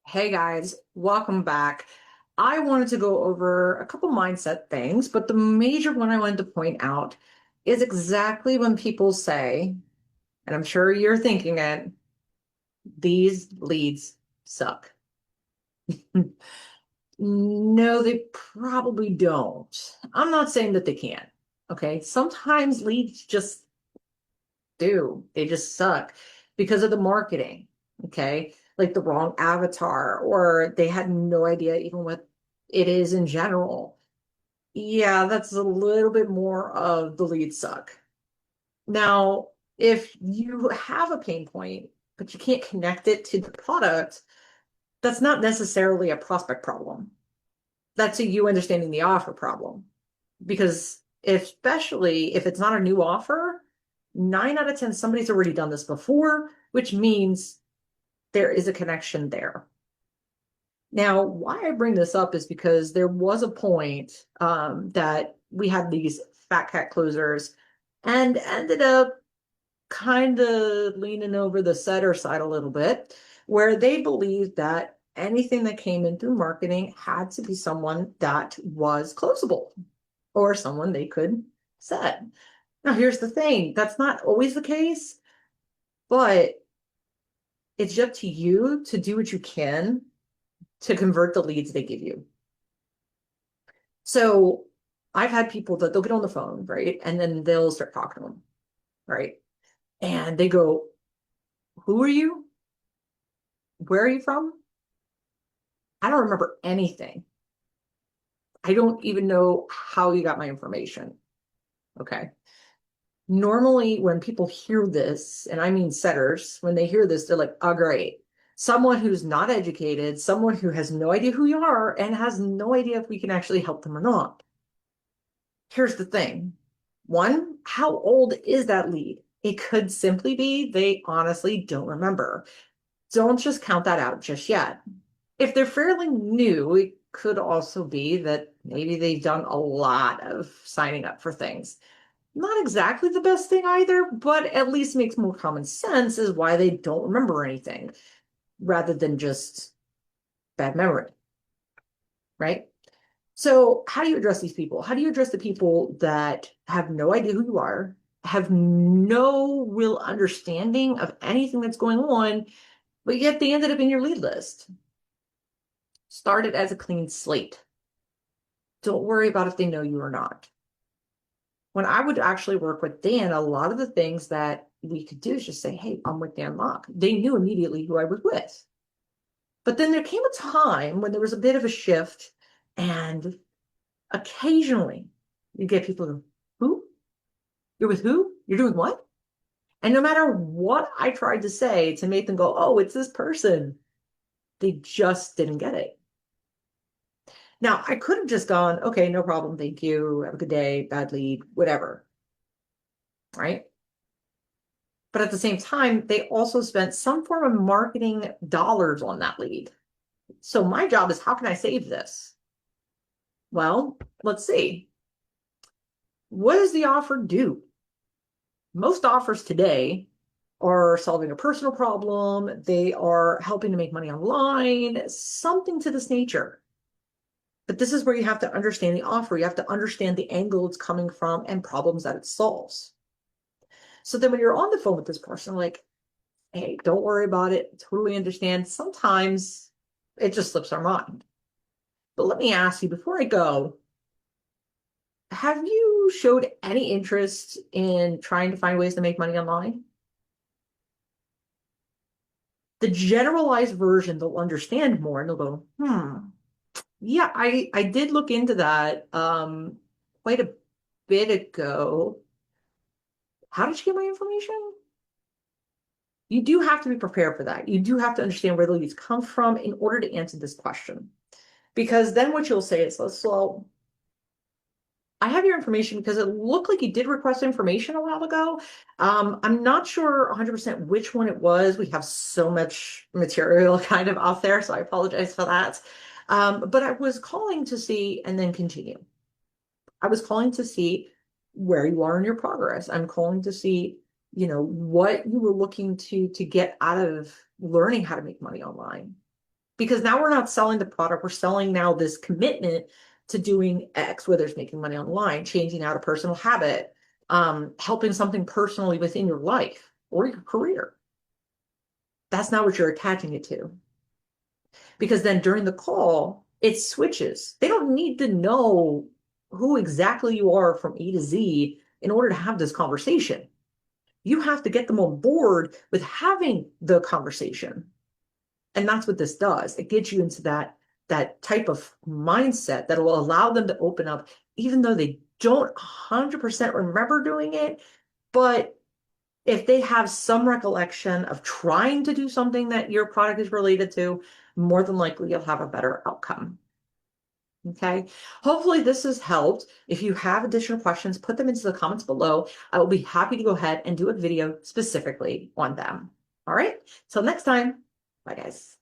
Hey guys, welcome back. I wanted to go over a couple mindset things, but the major one I wanted to point out is exactly when people say, and I'm sure you're thinking it, these leads suck. No, they probably don't. I'm not saying that they can't. Okay. Sometimes leads just do. They just suck because of the marketing. Okay. Like the wrong avatar, or they had no idea even what it is in general. Yeah, that's a little bit more of the lead suck. Now, if you have a pain point, but you can't connect it to the product, that's not necessarily a prospect problem. That's a you understanding the offer problem. Because especially if it's not a new offer, 9 out of 10, somebody's already done this before, which means there is a connection there. Now, why I bring this up is because there was a point that we had these fat cat closers and ended up kind of leaning over the setter side a little bit, where they believed that anything that came in through marketing had to be someone that was closable or someone they could set. Now, here's the thing, that's not always the case, but it's up to you to do what you can to convert the leads they give you. So I've had people that they'll get on the phone, right? And then they'll start talking to them, right? And they go, who are you? Where are you from? I don't remember anything. I don't even know how you got my information. Okay. Normally, when people hear this, and I mean setters, when they hear this, they're like, oh, great. Someone who's not educated, someone who has no idea who you are and has no idea if we can actually help them or not. Here's the thing. One, how old is that lead? It could simply be they honestly don't remember. Don't just count that out just yet. If they're fairly new, it could also be that maybe they've done a lot of signing up for things. Not exactly the best thing either, but at least makes more common sense is why they don't remember anything rather than just bad memory, right? So, how do you address these people? How do you address the people that have no idea who you are, have no real understanding of anything that's going on, but yet they ended up in your lead list? Start it as a clean slate. Don't worry about if they know you or not. When I would actually work with Dan, a lot of the things that we could do is just say, hey, I'm with Dan Locke. They knew immediately who I was with. But then there came a time when there was a bit of a shift, and occasionally you get people to, who? You're with who? You're doing what? And no matter what I tried to say to make them go, oh, it's this person, they just didn't get it. Now, I could have just gone, okay, no problem. Thank you. Have a good day. Bad lead, whatever. Right. But at the same time, they also spent some form of marketing dollars on that lead. So my job is, how can I save this? Well, let's see. What does the offer do? Most offers today are solving a personal problem. They are helping to make money online, something to this nature. But this is where you have to understand the offer. You have to understand the angle it's coming from and problems that it solves. So then when you're on the phone with this person, like, hey, don't worry about it. Totally understand. Sometimes it just slips our mind. But let me ask you before I go, have you showed any interest in trying to find ways to make money online? The generalized version, they'll understand more and they'll go, yeah, I did look into that quite a bit ago. How did you get my information? You do have to be prepared for that. You do have to understand where the leads come from in order to answer this question. Because then what you'll say is, so I have your information because it looked like you did request information a while ago. I'm not sure 100% which one it was. We have so much material kind of out there, so I apologize for that. But I was calling to see and then continue. I was calling to see where you are in your progress. I'm calling to see, what you were looking to get out of learning how to make money online. Because now we're not selling the product, we're selling now this commitment to doing X, whether it's making money online, changing out a personal habit, helping something personally within your life or your career. That's not what you're attaching it to. Because then during the call, it switches. They don't need to know who exactly you are from A to Z in order to have this conversation. You have to get them on board with having the conversation. And that's what this does. It gets you into that type of mindset that will allow them to open up, even though they don't 100% remember doing it. But if they have some recollection of trying to do something that your product is related to, more than likely you'll have a better outcome. Okay. Hopefully this has helped. If you have additional questions, put them into the comments below. I will be happy to go ahead and do a video specifically on them. All right. Till next time. Bye, guys.